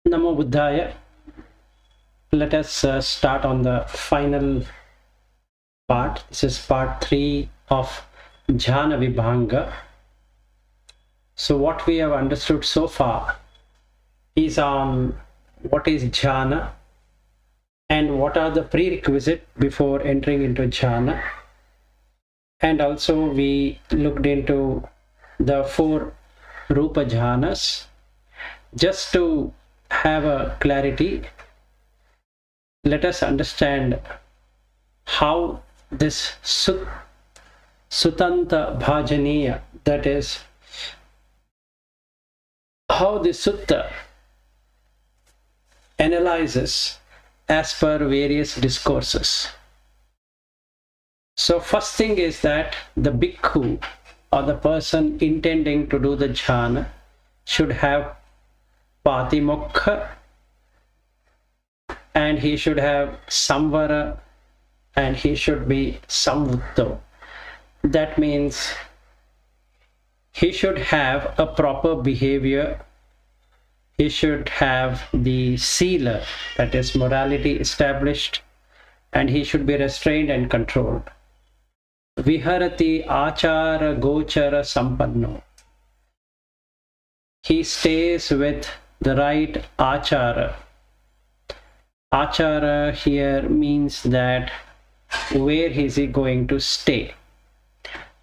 Namo Buddhaya. Let us start on the final part. This is part 3 of Jhānavibhaṅga. So what we have understood so far is on what is jhana and what are the prerequisites before entering into jhana. And also we looked into the 4 rupa jhanas. Just to have a clarity, let us understand how this Sutanta Bhajaniya, that is, how the sutta analyzes as per various discourses. So first thing is that the bhikkhu or the person intending to do the jhana should have patimokha, and he should have samvara, and he should be samvutto. That means he should have a proper behavior, he should have the sila, that is morality, established, and he should be restrained and controlled. Viharati achara gochara sampanno. He stays with the right achara. Achara here means that where is he going to stay,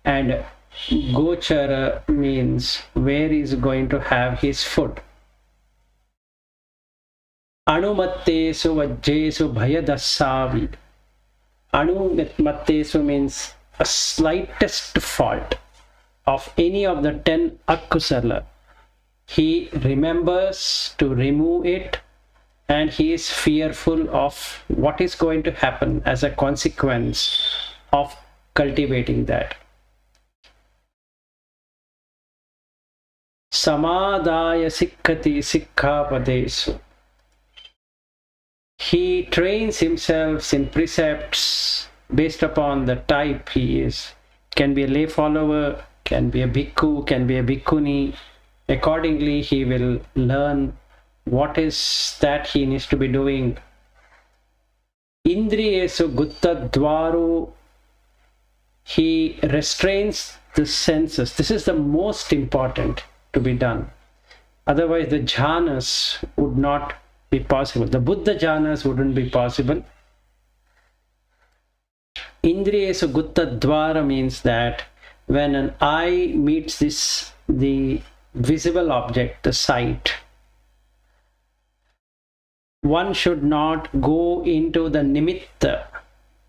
and gochara means where he is going to have his food. Anumattesu vajjesu bhayadasavi. Anumattesu means a slightest fault of any of the 10 akusala. He remembers to remove it, and he is fearful of what is going to happen as a consequence of cultivating that. Samadaya sikkati sikkhapadesu. He trains himself in precepts based upon the type he is. Can be a lay follower, can be a bhikkhu, can be a bhikkhuni. Accordingly, he will learn what is that he needs to be doing. Indriyesu guttadvaru. He restrains the senses. This is the most important to be done. Otherwise, the jhanas would not be possible. The Buddha jhanas wouldn't be possible. Indriyesu guttadvara means that when an eye meets the visible object, the sight, one should not go into the nimitta.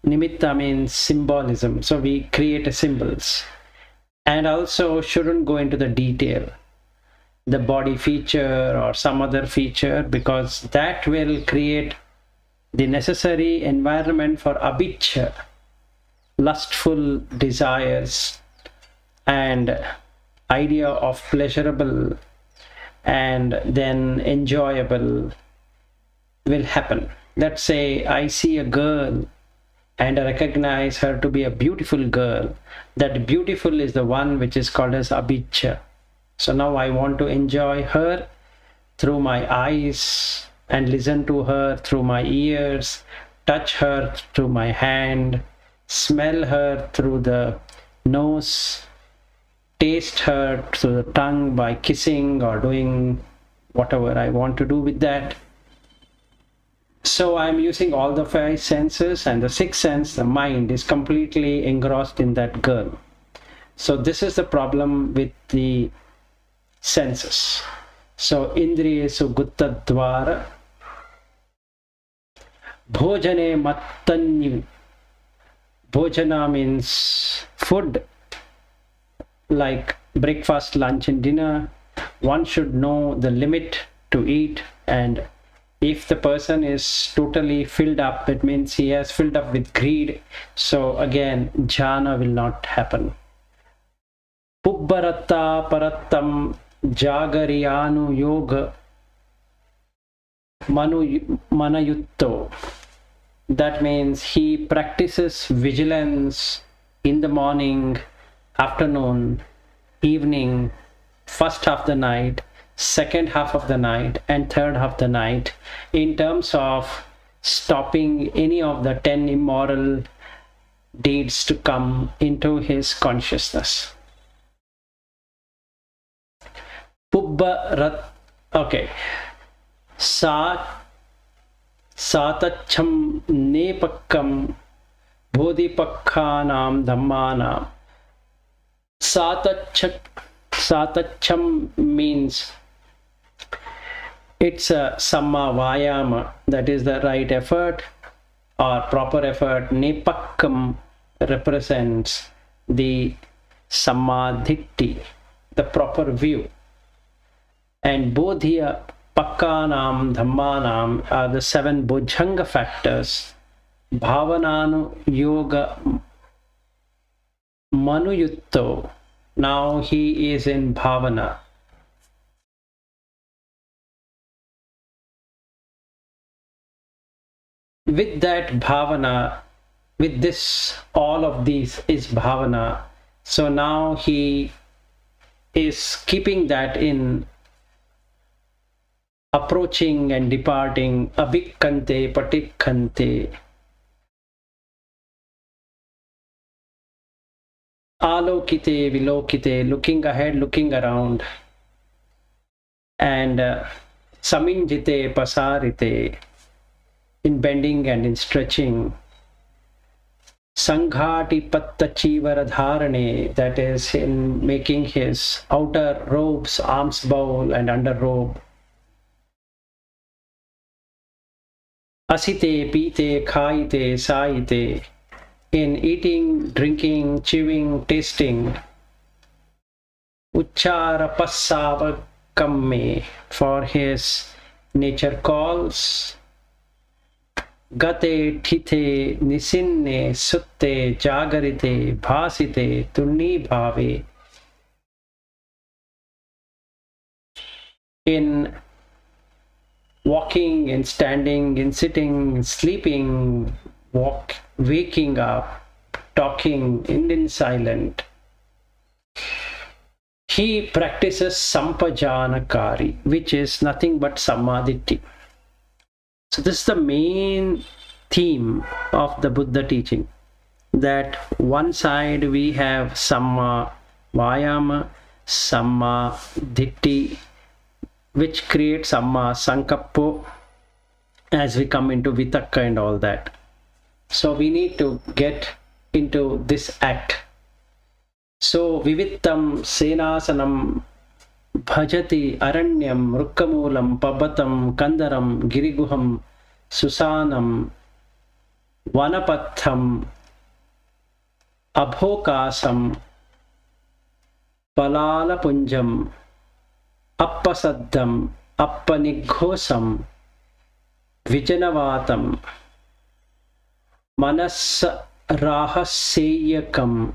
Nimitta means symbolism, so we create symbols, and also shouldn't go into the detail, the body feature or some other feature, because that will create the necessary environment for abhicca, lustful desires, and idea of pleasurable and then enjoyable will happen. Let's say I see a girl and I recognize her to be a beautiful girl. That beautiful is the one which is called as abhicca. So now I want to enjoy her through my eyes and listen to her through my ears, touch her through my hand, smell her through the nose, taste her through the tongue by kissing or doing whatever I want to do with that. So I'm using all the 5 senses, and the 6th sense, the mind, is completely engrossed in that girl. So this is the problem with the senses. So indriyesu guttadvara. Bhojane mattanyu. Bhojana means food, like breakfast, lunch and dinner. One should know the limit to eat, and if the person is totally filled up, it means he has filled up with greed. So again, jhana will not happen. Pubbaratta parattam jagariyanu yoga manayutto. That means he practices vigilance in the morning, afternoon, evening, first half the night, second half of the night and third half of the night in terms of stopping any of the 10 immoral deeds to come into his consciousness. Okay. Satacham nepakkam bodhipakkhanam dhammanam. Satacham means it's a samma vayama, that is the right effort or proper effort. Nepakkam represents the samadhitti, the proper view. And bodhiya pakkanam dhammanam are the 7 bojjhanga factors. Bhavananu yoga manuyutto. Now he is in bhavana. With that bhavana, with this, all of these is bhavana. So now he is keeping that in approaching and departing, abhikkante, patikkante, alokite, vilokite, looking ahead, looking around, and saminjite, pasarite, in bending and in stretching, sanghati pattachivara dharane, that is in making his outer robes, arms bowl and under robe, asite, pite, khaite, saite, in eating, drinking, chewing, tasting, uchara passavakamme, for his nature calls, gate, thite, nisinne, sutte, jagarite, bhasite, tunni bhave, in walking, in standing, in sitting, in sleeping, waking up, talking, in silent. He practices sampajanakari, which is nothing but samadhi. So this is the main theme of the Buddha teaching, that one side we have samma vayama, samma ditti, which creates samma sankappo as we come into vitakka and all that. So we need to get into this act. So vivittam senasanam bhajati aranyam rukkamulam pabatam kandaram giriguham susanam vanapatham abhokasam palalapunjam appasaddam appanighosam vijanavatam manas rahasyakam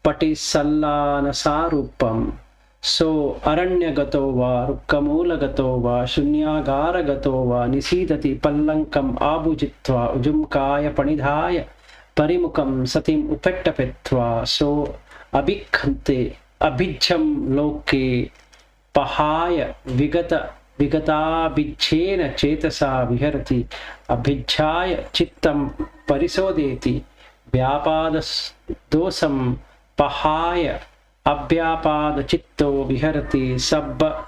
patisallana-sarupam. So aranyagato va, rukkamulagato va, shunyagara-gato va, nisidati pallankam abhujitva, ujumkaya panidhaya, parimukam satim upettapetva. So abhikkante, abhijjam loke, pahaya, vigatabhijjena chetasa viharati, abhijjaya chittam parisodeti, vyapadas dosam pahaya, abhyapada chitto viharati, sabba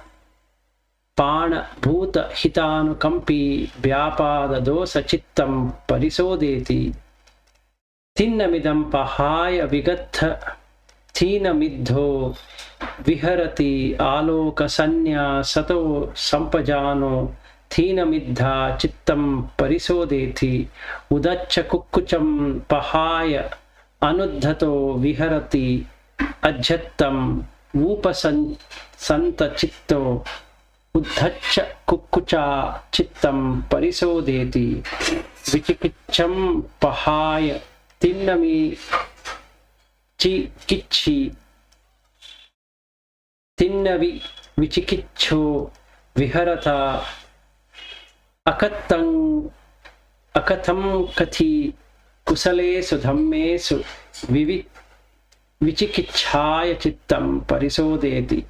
pana bhuta hitanukampi, vyapada dosa chittam parisodeti, thinnamidam pahaya vigatha thīnamidho viharati, aloka sanya sato sampajano, thīnamidha chittam parisodeti, udacha kukkucham pahaya anuddhato viharati, ajjattam vupasanta chitto, uddhacha kukkucha chittam parisodeti, vichikicham pahaya tinnami kichi, tinnavi vichikicho viharata, akatam kathi kusalesu dhammesu vichikichaya chittam parisodeti.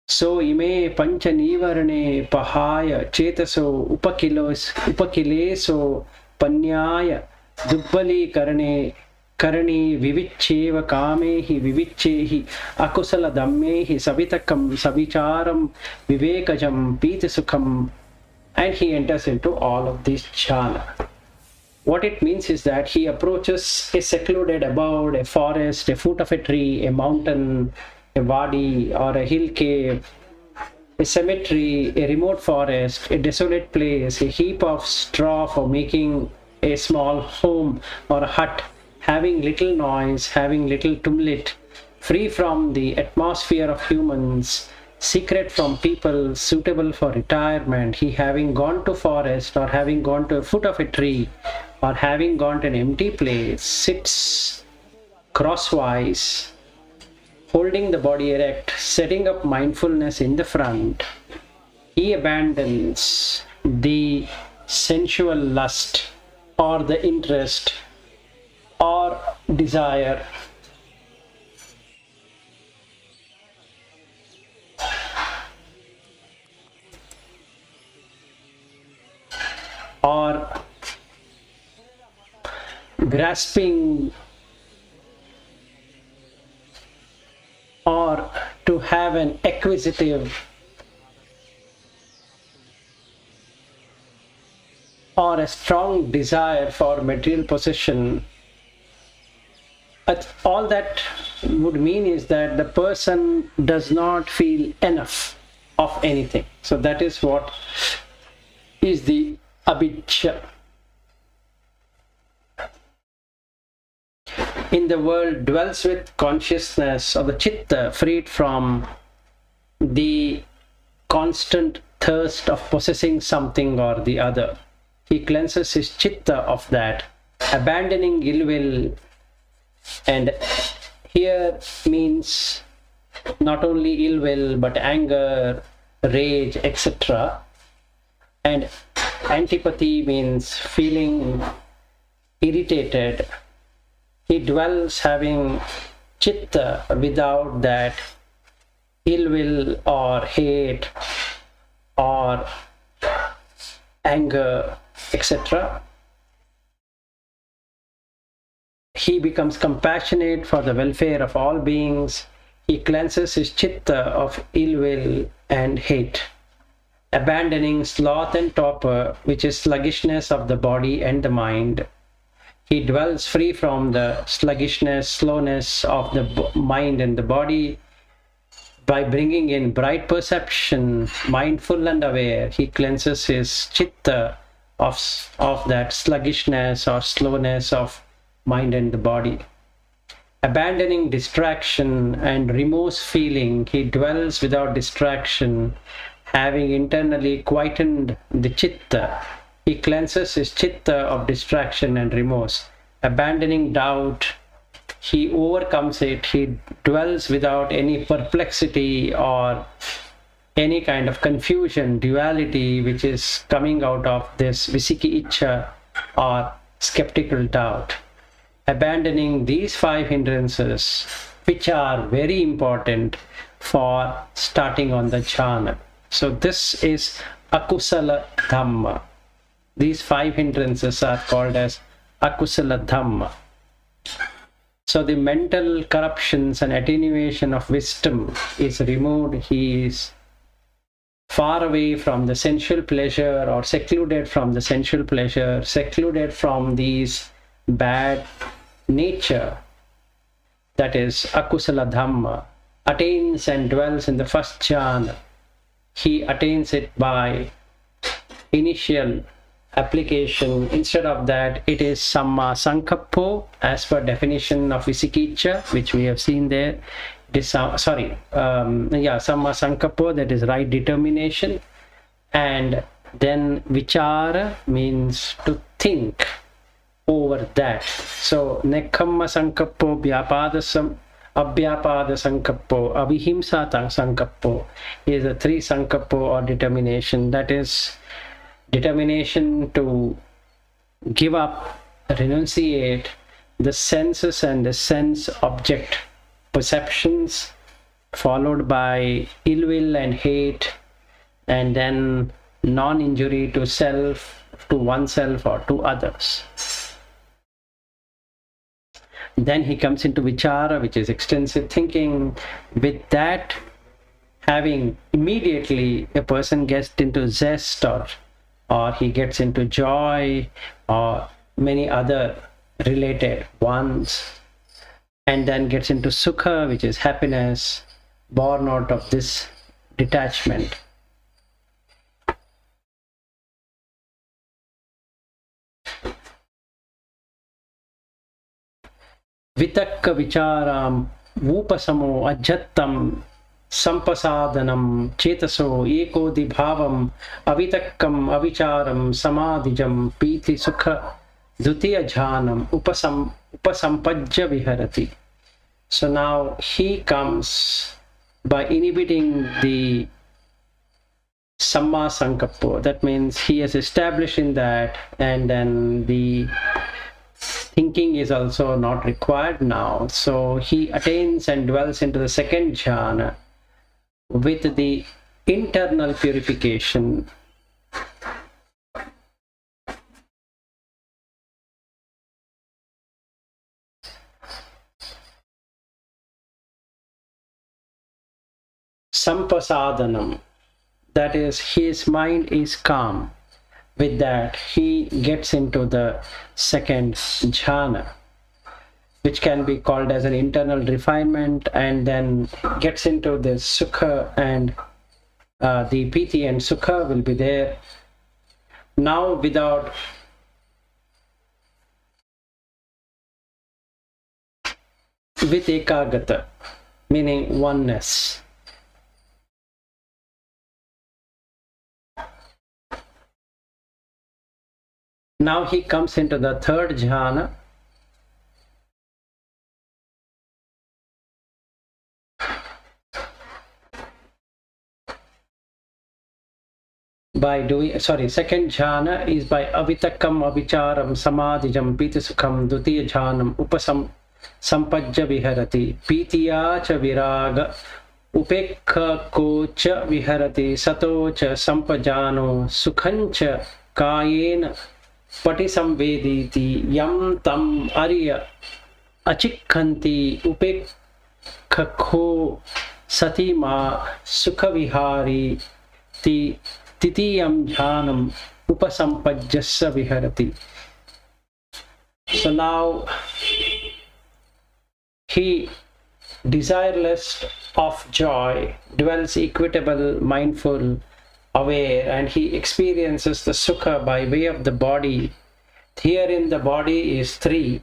So ime pancha nivarane pahaya chetaso upakileso panyaya dubbali karani vivicheva kamehi vivichehi akusala dhammehi savitakam savicharam vivekajam pitasukham, and he enters into all of these jhana. What it means is that he approaches a secluded abode, a forest, a foot of a tree, a mountain, a wadi or a hill cave, a cemetery, a remote forest, a desolate place, a heap of straw for making a small home or a hut, having little noise, having little tumult, free from the atmosphere of humans, secret from people, suitable for retirement. He having gone to forest or having gone to a foot of a tree or having gone to an empty place, sits crosswise, holding the body erect, setting up mindfulness in the front. He abandons the sensual lust or the interest or desire or grasping or to have an acquisitive or a strong desire for material possession. All that would mean is that the person does not feel enough of anything. So that is what is the abhijja. In the world dwells with consciousness of the chitta, freed from the constant thirst of possessing something or the other. He cleanses his chitta of that, abandoning ill will. And here means not only ill will but anger, rage, etc. And antipathy means feeling irritated. He dwells having chitta without that ill will or hate or anger, etc. He becomes compassionate for the welfare of all beings. He cleanses his chitta of ill will and hate, abandoning sloth and torpor, which is sluggishness of the body and the mind. He dwells free from the sluggishness, slowness of the mind and the body. By bringing in bright perception, mindful and aware, he cleanses his chitta of that sluggishness or slowness of mind and the body. Abandoning distraction and remorse feeling, he dwells without distraction, having internally quietened the chitta. He cleanses his chitta of distraction and remorse. Abandoning doubt, he overcomes it. He dwells without any perplexity or any kind of confusion, duality, which is coming out of this visiki ichcha or skeptical doubt. Abandoning these 5 hindrances, which are very important for starting on the jhana. So this is akusala dhamma. These 5 hindrances are called as akusala dhamma. So the mental corruptions and attenuation of wisdom is removed. He is far away from the sensual pleasure or secluded from the sensual pleasure, secluded from these bad nature, that is akusala dhamma, attains and dwells in the first jhana. He attains it by initial application. Instead of that, it is samma sankappo as per definition of visikiccha, which we have seen there. It is samma sankappo, that is right determination. And then vichara means to think over that. So nekhamma sankappo, abhyapada sankappo, avihimsa sankappo is a 3 sankappo or determination. That is determination to give up, renunciate the senses and the sense object perceptions followed by ill will and hate, and then non-injury to self, to oneself or to others. Then he comes into vichara, which is extensive thinking. With that, having immediately a person gets into zest, or he gets into joy, or many other related ones, and then gets into sukha, which is happiness, born out of this detachment. Vitakka vicharam upasamo ajattam sampasadanam chetaso ekodi bhavam avitakkam avicharam samadhijam piti sukha dutiya jhanam upasampajya viharati. So now he comes by inhibiting the samma sankappa. That means he is established in that, and then the thinking is also not required now. So he attains and dwells into the second jhana with the internal purification. Sampasadanam, that is, his mind is calm. With that, he gets into the second jhana, which can be called as an internal refinement, and then gets into the sukha, and the piti and sukha will be there. Now with ekagata, meaning oneness. Now he comes into the third jhana, second jhana is by avitakkam avicharam samadhijam piti sukham dutiya jhanam upasampajya viharati pitiya cha viraga upekha kocha viharati sato cha sampajano sukhancha kayena patisamvediti yam tam arya achikkanti upekkho satima sukhavihari titiyam jhanam upasampajyassa viharati. So now he, desireless of joy, dwells equitable, mindful, aware, and he experiences the sukha by way of the body. Herein the body is three.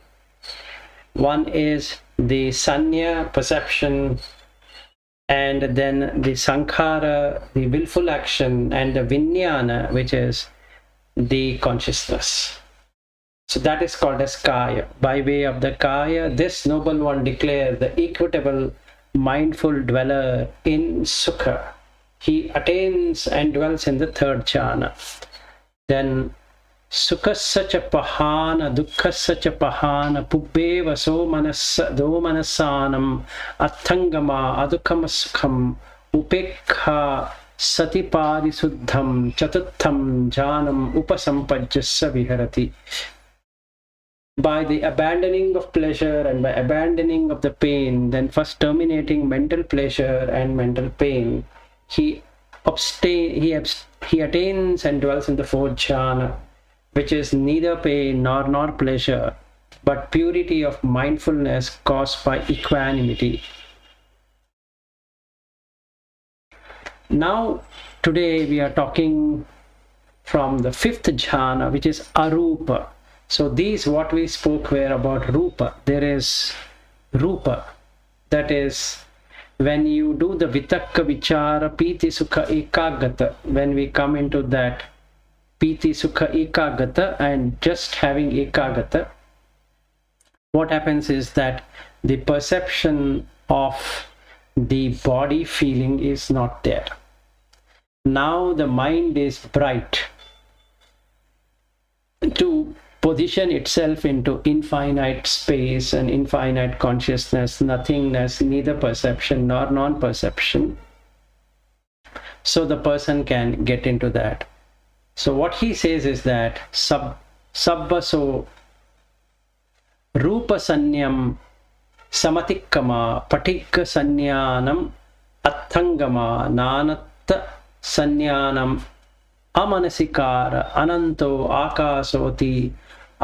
One is the sanya, perception, and then the sankhara, the willful action, and the vijnana, which is the consciousness. So that is called as kaya. By way of the kaya, this noble one declared the equitable, mindful dweller in sukha. He attains and dwells in the third jhana. Then sukhassa cha pahana, dukkhassa cha pahana, pubbeva domanasanam, attangama, adukama sukham, upekha, satiparisuddham, chatutham jhanam, upasampajyassa viharati. By the abandoning of pleasure and by abandoning of the pain, then first terminating mental pleasure and mental pain, he attains and dwells in the fourth jhana, which is neither pain nor pleasure, but purity of mindfulness caused by equanimity. Now, today we are talking from the fifth jhana, which is arupa. So these, what we spoke were about rupa. There is rupa, that is, when you do the vitakka vichara piti sukha ekagata, when we come into that piti sukha ekagata and just having ekagata, what happens is that the perception of the body feeling is not there. Now the mind is bright to position itself into infinite space and infinite consciousness, nothingness, neither perception nor non-perception. So the person can get into that. So what he says is that sabbaso rupa sanyam samatikkama patigga sanyanam attangama nanatta sanyanam amanasikara ananto akasoti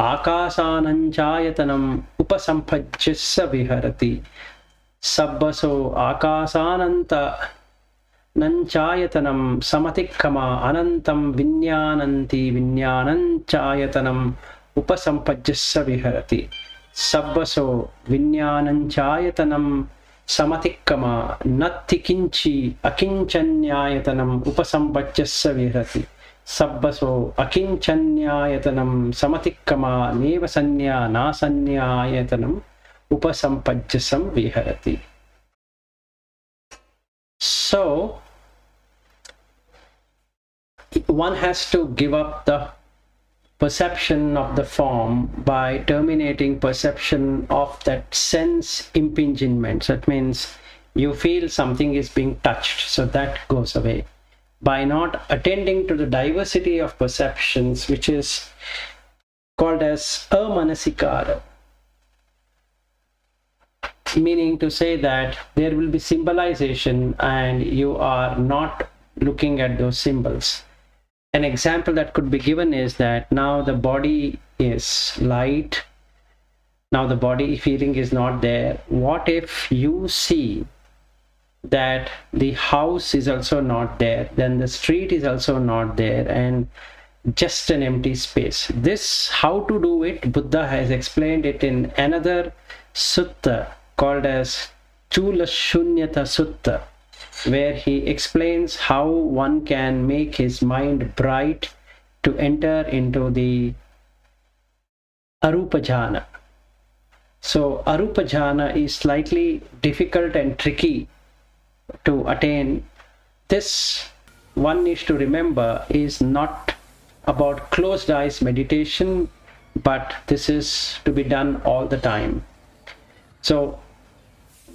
akasananchayatanam upasampajyassa viharati sabbaso akasananta nanchayatanam samatikkama anantam vinyananti vinyananchayatanam upasampajyassa viharati sabbaso vinyananchayatanam samatikkama nattikinchi akinchanyayatanam upasampajyassa viharati sabbaso akinchanyayatanam samatikkama neva sanya nasanyayatanam upasampajyasam viharati. So one has to give up the perception of the form by terminating perception of that sense impingement. That means you feel something is being touched, so that goes away. By not attending to the diversity of perceptions, which is called as amanasikara, meaning to say that there will be symbolization and you are not looking at those symbols. An example that could be given is that now the body is light, now the body feeling is not there. What if you see that the house is also not there, then the street is also not there, and just an empty space? This, how to do it, Buddha has explained it in another sutta called as Chula Shunyata Sutta, where he explains how one can make his mind bright to enter into the Arupa Jhana. So Arupa Jhana is slightly difficult and tricky to attain. This, one needs to remember, is not about closed eyes meditation, but this is to be done all the time. So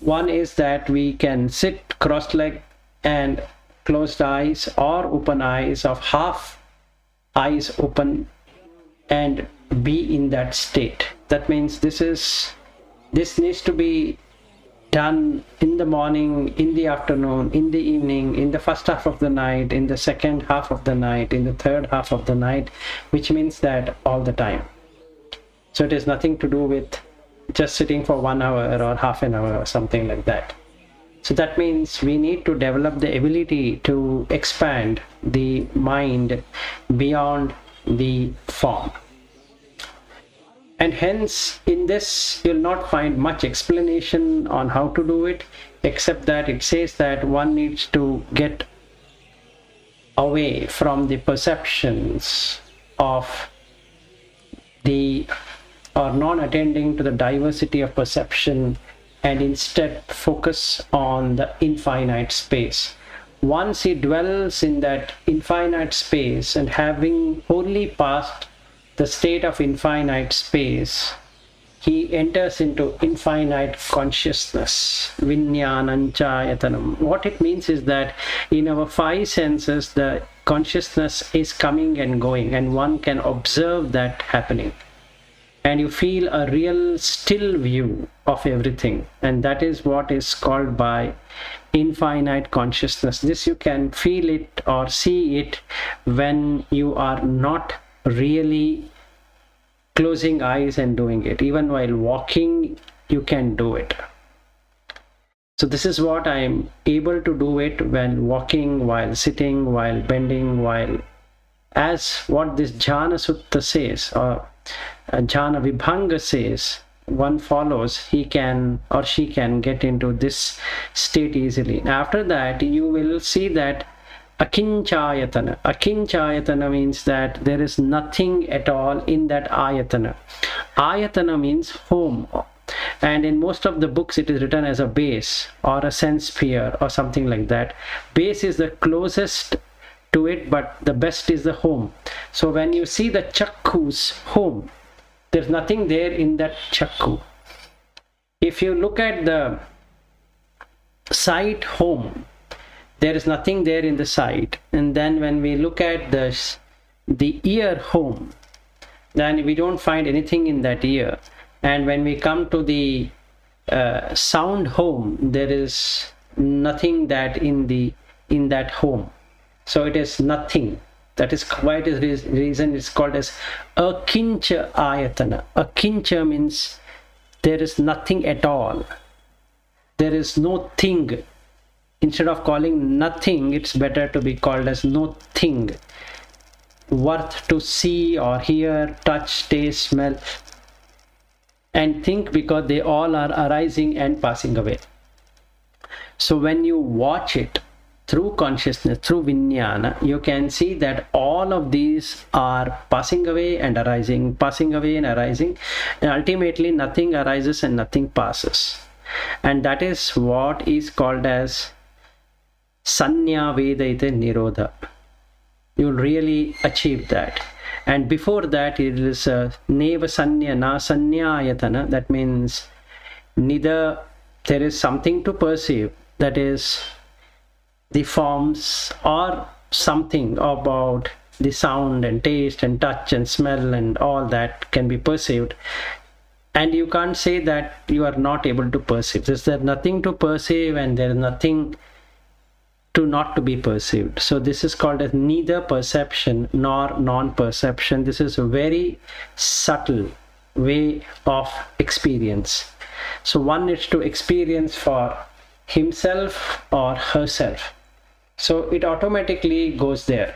one is that we can sit cross-legged and closed eyes, or open eyes of half eyes open, and be in that state. That means this needs to be done in the morning, in the afternoon, in the evening, in the first half of the night, in the second half of the night, in the third half of the night, which means that all the time. So it has nothing to do with just sitting for 1 hour or half an hour or something like that. So that means we need to develop the ability to expand the mind beyond the form. And hence in this you'll not find much explanation on how to do it, except that it says that one needs to get away from the perceptions of the, or non-attending to the diversity of perception, and instead focus on the infinite space. Once he dwells in that infinite space, and having wholly passed the state of infinite space, he enters into infinite consciousness, vinyananchayatanam. What it means is that in our 5 senses, the consciousness is coming and going, and one can observe that happening. And you feel a real still view of everything, and that is what is called by infinite consciousness. This you can feel it or see it when you are not really closing eyes and doing it. Even while walking, you can do it. So this is what I am able to do it when walking, while sitting, while bending, while, as what this Jhana Sutta says, or Jhānavibhaṅga says, one follows, he can or she can get into this state easily. After that, you will see that akinchayatana. Akinchayatana means that there is nothing at all in that ayatana. Ayatana means home. And in most of the books it is written as a base or a sense sphere or something like that. Base is the closest to it, but the best is the home. So when you see the chakku's home, There's nothing there in that chakku. If you look at the sight home, there is nothing there in the sight. And then when we look at the ear home, then we don't find anything in that ear. And when we come to the sound home, there is nothing that in that home. So it is nothing. That is why it is reason it's called as akincha ayatana. Akincha means there is nothing at all. There is no thing. Instead of calling nothing, it's better to be called as no thing worth to see or hear, touch, taste, smell, and think, because they all are arising and passing away. So when you watch it through consciousness, through vijnana, you can see that all of these are passing away and arising, passing away and arising, and ultimately nothing arises and nothing passes. And that is what is called as sanya vedaita nirodha. You will really achieve that. And before that, it is neva sanya na sanyayatana. That means neither there is something to perceive, that is the forms, or something about the sound and taste and touch and smell and all that can be perceived. And you can't say that you are not able to perceive. There's nothing to perceive and there is nothing to not to be perceived. So this is called as neither perception nor non-perception. This is a very subtle way of experience. So one needs to experience for himself or herself. So it automatically goes there.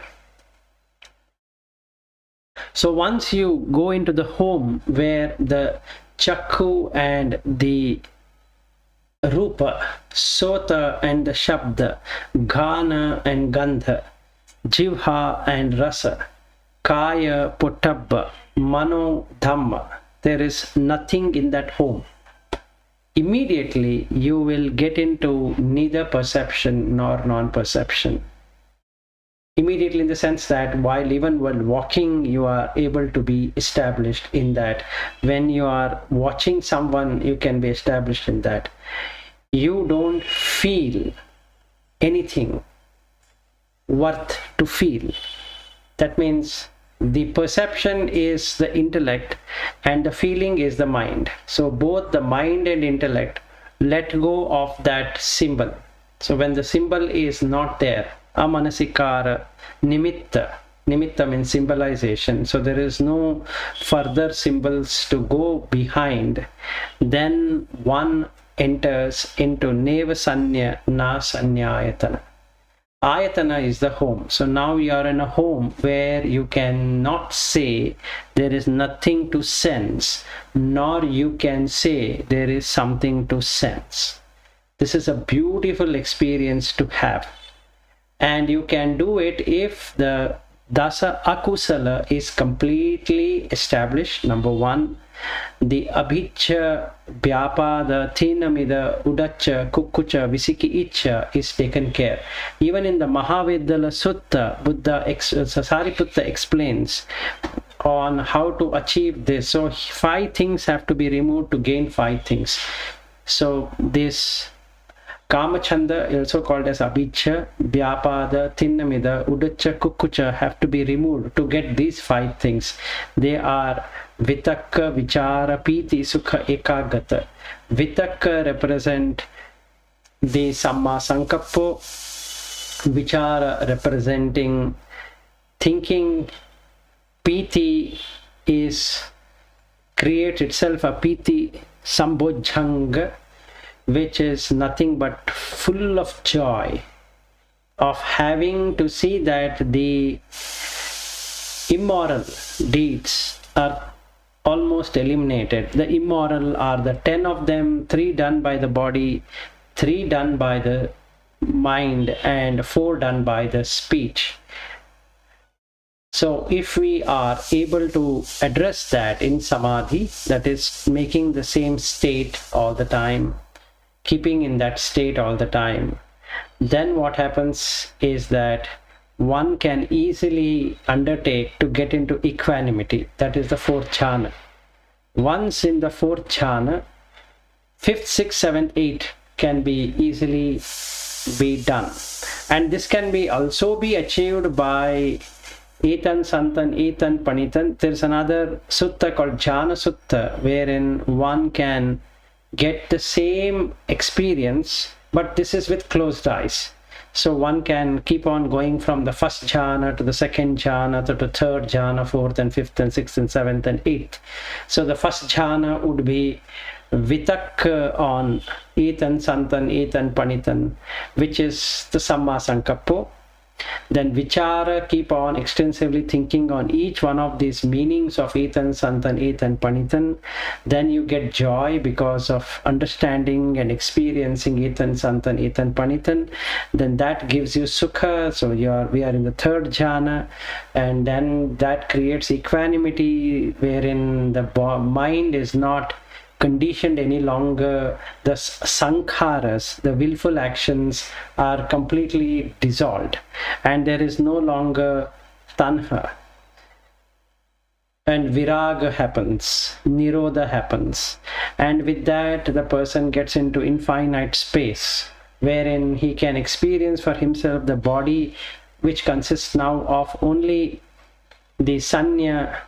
So once you go into the home where the chakku and the rupa, sota and the shabda, ghana and gandha, jivha and rasa, kaya pottabha, mano dhamma, there is nothing in that home. Immediately you will get into neither perception nor non-perception. Immediately, in the sense that even while walking, you are able to be established in that. When you are watching someone, you can be established in that. You don't feel anything worth to feel. That means the perception is the intellect and the feeling is the mind. So both the mind and intellect let go of that symbol. So when the symbol is not there, amanasikara nimitta. Nimitta means symbolization. So there is no further symbols to go behind. Then one enters into neva sanya na sanyayatana. Ayatana is the home. So now you are in a home where you cannot say there is nothing to sense, nor you can say there is something to sense. This is a beautiful experience to have. And you can do it if the dasa akusala is completely established. Number one, the abhiccha, vyapada, thinamida, udacha, kukkucha, visiki icha is taken care. Even in the Mahavedala Sutta, Sariputta explains on how to achieve this. So 5 things have to be removed to gain 5 things. So this Kamachanda, also called as abhiccha, vyapada, thinamida, udacha, kukkucha, have to be removed to get these 5 things. They are vitakka, vichara, piti, sukha, ekagata. Vitakka represent the samma sankappo, vichara representing thinking, piti creates itself a piti sambojjhanga, which is nothing but full of joy of having to see that the immoral deeds are almost eliminated. The immoral are the 10 of them, 3 done by the body, 3 done by the mind, and 4 done by the speech. So if we are able to address that in samadhi, that is making the same state all the time, keeping in that state all the time, then what happens is that one can easily undertake to get into equanimity. That is the 4th jhana. once in the fourth jhana, fifth, sixth, seventh, eighth can be easily be done. And this can be also be achieved by Etan Santan, Etan Panitan. There's another sutta called Jhana Sutta, wherein one can get the same experience, but this is with closed eyes. So one can keep on going from the first jhana to the second jhana to the third jhana, fourth and fifth and sixth and seventh and eighth. So the first jhana would be Vitak on Etan Santan, Etan Panitan, which is the Samma Sankappo. Then Vichara, keep on extensively thinking on each one of these meanings of Etan Santan, Etan Panitan. Then you get joy because of understanding and experiencing Etan Santan, Etan Panitan. Then that gives you Sukha, so we are in the third jhana, and then that creates equanimity, wherein the mind is not conditioned any longer. The sankharas, the willful actions, are completely dissolved, and there is no longer tanha, and viraga happens, nirodha happens, and with that the person gets into infinite space, wherein he can experience for himself the body, which consists now of only the sanya,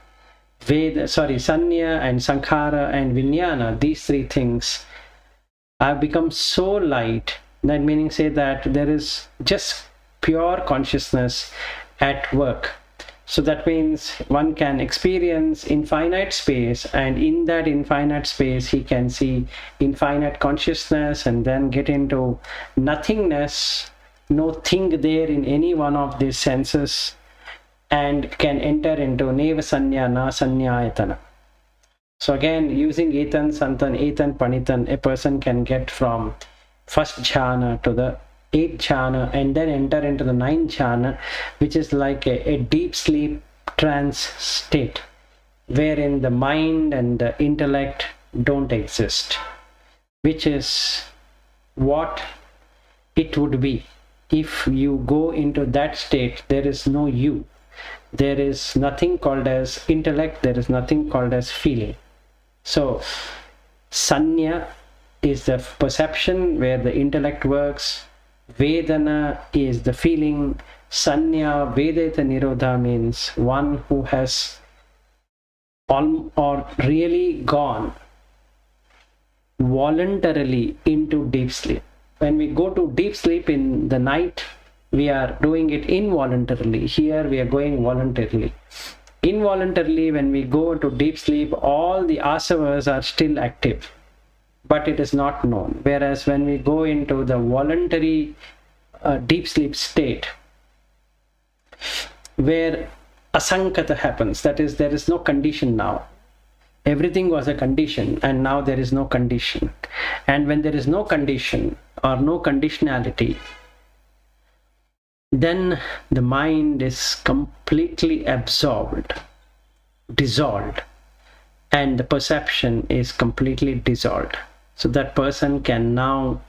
Sanya and Sankhara and Vijnana. These three things have become so light, that meaning say that there is just pure consciousness at work. So that means one can experience infinite space, and in that infinite space he can see infinite consciousness, and then get into nothingness, no thing there in any one of these senses, and can enter into Neva Sanya Na Sanyayatana. So again, using Etan Santan, Etan Panitan, a person can get from first jhana to the eighth jhana, and then enter into the ninth jhana, which is like a deep sleep trance state, wherein the mind and the intellect don't exist, which is what it would be. If you go into that state, there is no you. There is nothing called as intellect, there is nothing called as feeling. So sanya is the perception where the intellect works, vedana is the feeling, sanya vedeta nirodha means one who has or really gone voluntarily into deep sleep. When we go to deep sleep in the night, we are doing it involuntarily. Here we are going voluntarily. Involuntarily, when we go to deep sleep, all the asavas are still active, but it is not known. Whereas when we go into the voluntary deep sleep state, where asankata happens, that is, there is no condition now. Everything was a condition, and now there is no condition. And when there is no condition or no conditionality, then the mind is completely absorbed, dissolved, and the perception is completely dissolved. So that person can now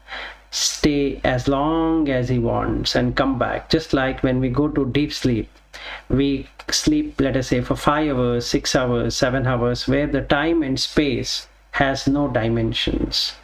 stay as long as he wants and come back. Just like when we go to deep sleep, we sleep, let us say, for 5 hours, 6 hours, 7 hours, where the time and space has no dimensions,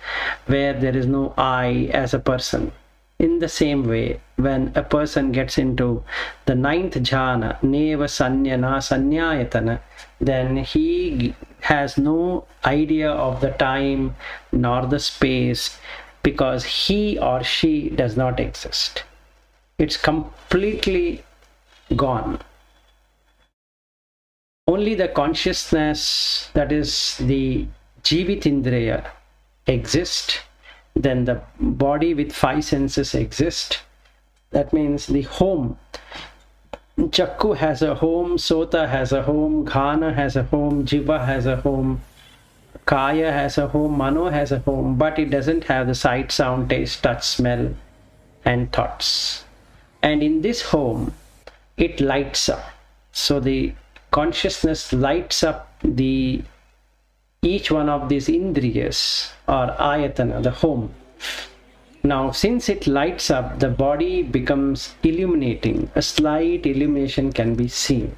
where there is no I as a person. In the same way, when a person gets into the ninth jhana, Neva Sanyana Sanyayatana, then he has no idea of the time nor the space, because he or she does not exist. It's completely gone. Only the consciousness, that is the Jivitindriya, exists. Then the body with 5 senses exist. That means the home. Chakku has a home, Sota has a home, Ghana has a home, Jiva has a home, Kaya has a home, Mano has a home, but it doesn't have the sight, sound, taste, touch, smell, and thoughts. And in this home, it lights up. So the consciousness lights up each one of these indriyas or ayatana, the home. Now, since it lights up, the body becomes illuminating. A slight illumination can be seen.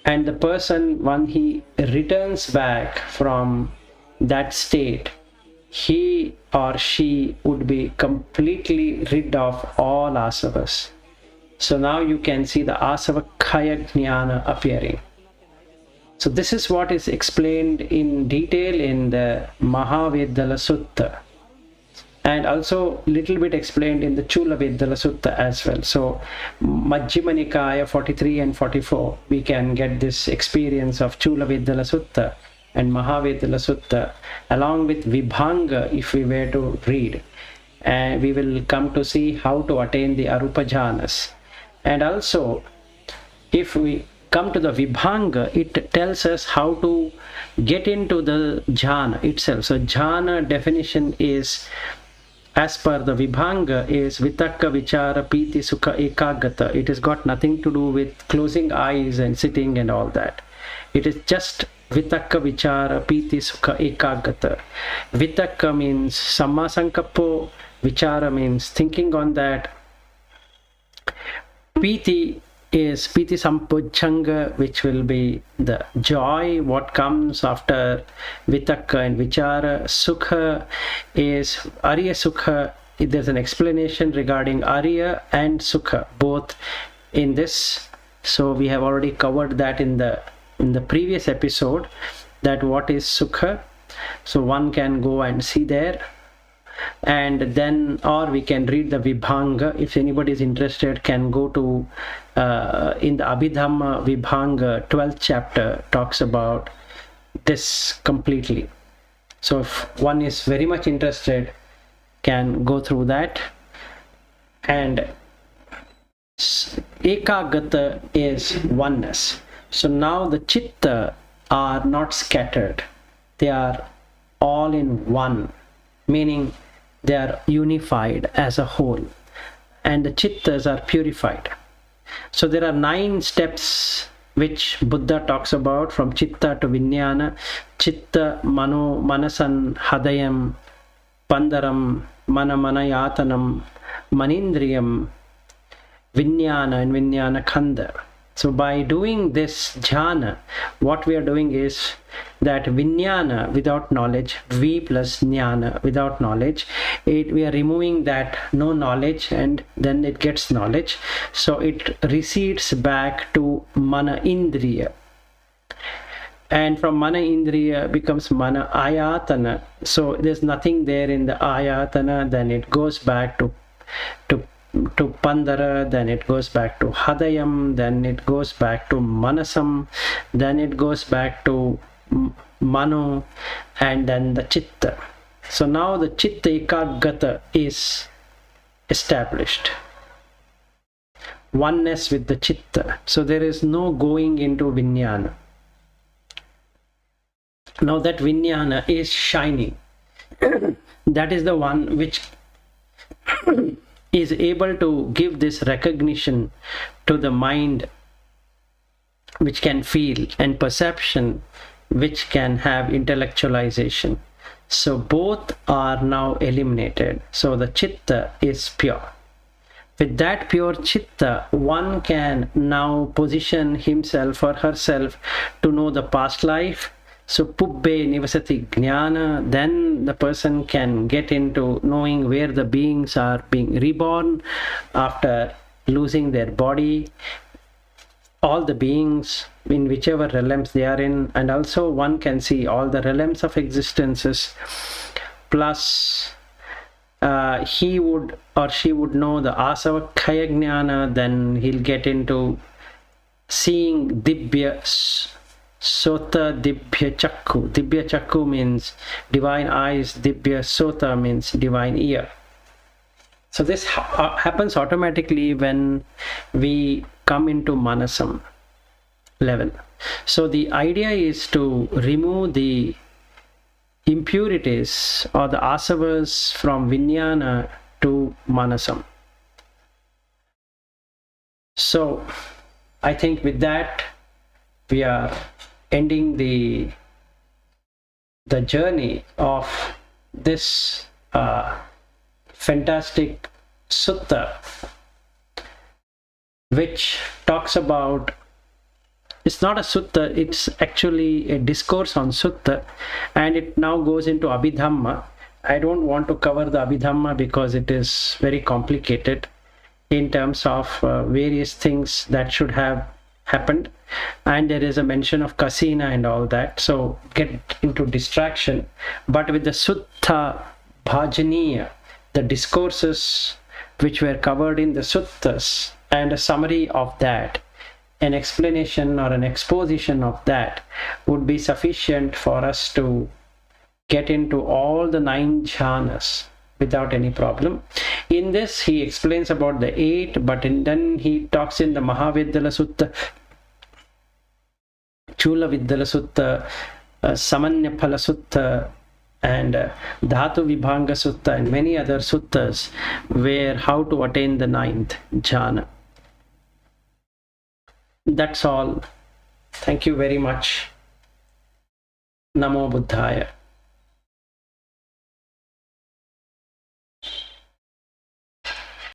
And the person, when he returns back from that state, he or she would be completely rid of all asavas. So now you can see the asava kaya jnana appearing. So this is what is explained in detail in the Mahavedala Sutta, and also little bit explained in the Chula Vedala Sutta as well. So Majjhima Nikaya 43 and 44, we can get this experience of Chula Vedala Sutta and Mahavedala Sutta along with Vibhanga if we were to read. And we will come to see how to attain the Arupa Jhanas. And also, if we come to the Vibhanga, it tells us how to get into the Jhana itself. So Jhana definition is, as per the Vibhanga, is Vitakka Vichara Piti Sukha Ekagata. It has got nothing to do with closing eyes and sitting and all that. It is just Vitakka Vichara Piti Sukha Ekagata. Vitakka means Samma Sankappo, Vichara means thinking on that. Piti is Piti Sampujjhanga, which will be the joy, what comes after Vitakka and Vichara. Sukha is Arya Sukha. There's an explanation regarding Arya and Sukha, both in this. So we have already covered that in the previous episode, that what is Sukha. So one can go and see there. And then, or we can read the Vibhanga. If anybody is interested, can go to in the Abhidhamma Vibhanga 12th chapter, talks about this completely. So if one is very much interested, can go through that. And Ekagata is oneness. So now the chitta are not scattered, they are all in one, meaning they are unified as a whole, and the chittas are purified. So there are 9 steps which Buddha talks about, from chitta to vijnana: chitta, mano, manasan, hadayam, pandaram, manayatanam, manindriyam, vijnana and vijnana khanda. So by doing this jhana, what we are doing is that vijnana without knowledge, vi plus jnana without knowledge, we are removing that no knowledge, and then it gets knowledge. So it recedes back to mana indriya, and from mana indriya becomes mana ayatana. So there's nothing there in the ayatana, then it goes back to Pandara, then it goes back to Hadayam, then it goes back to Manasam, then it goes back to Mano, and then the Chitta. So now the Chitta Ekagata is established. Oneness with the Chitta. So there is no going into Vijnana. Now that Vijnana is shining. That is the one which is able to give this recognition to the mind, which can feel, and perception, which can have intellectualization. So both are now eliminated. So the chitta is pure. With that pure chitta, one can now position himself or herself to know the past life. So Pubbe Nivasati Jnana, then the person can get into knowing where the beings are being reborn after losing their body, all the beings in whichever realms they are in, and also one can see all the realms of existences, plus he would or she would know the Asava Kaya Jnana. Then he'll get into seeing Dibya Sota Dibya Chakku. Dibya Chakku means divine eyes, Dibya Sota means divine ear. So this happens automatically when we come into Manasam level. So the idea is to remove the impurities or the asavas from Vijnana to Manasam. So I think with that we are ending the journey of this fantastic sutta, which talks about It's not a sutta, it's actually a discourse on sutta, and it now goes into Abhidhamma. I don't want to cover the Abhidhamma because it is very complicated in terms of various things that should have happened, and there is a mention of Kasina and all that, so get into distraction. But with the Sutta Bhajaniya, the discourses which were covered in the suttas and a summary of that, an explanation or an exposition of that would be sufficient for us to get into all the 9 jhanas without any problem. In this, he explains about the 8, but then he talks in the Mahavidyala Sutta, Chula Vidyala Sutta, Samanyaphala Sutta, and Dhānavibhaṅga Sutta, and many other suttas where how to attain the 9th jhana. That's all. Thank you very much. Namo Buddhaya.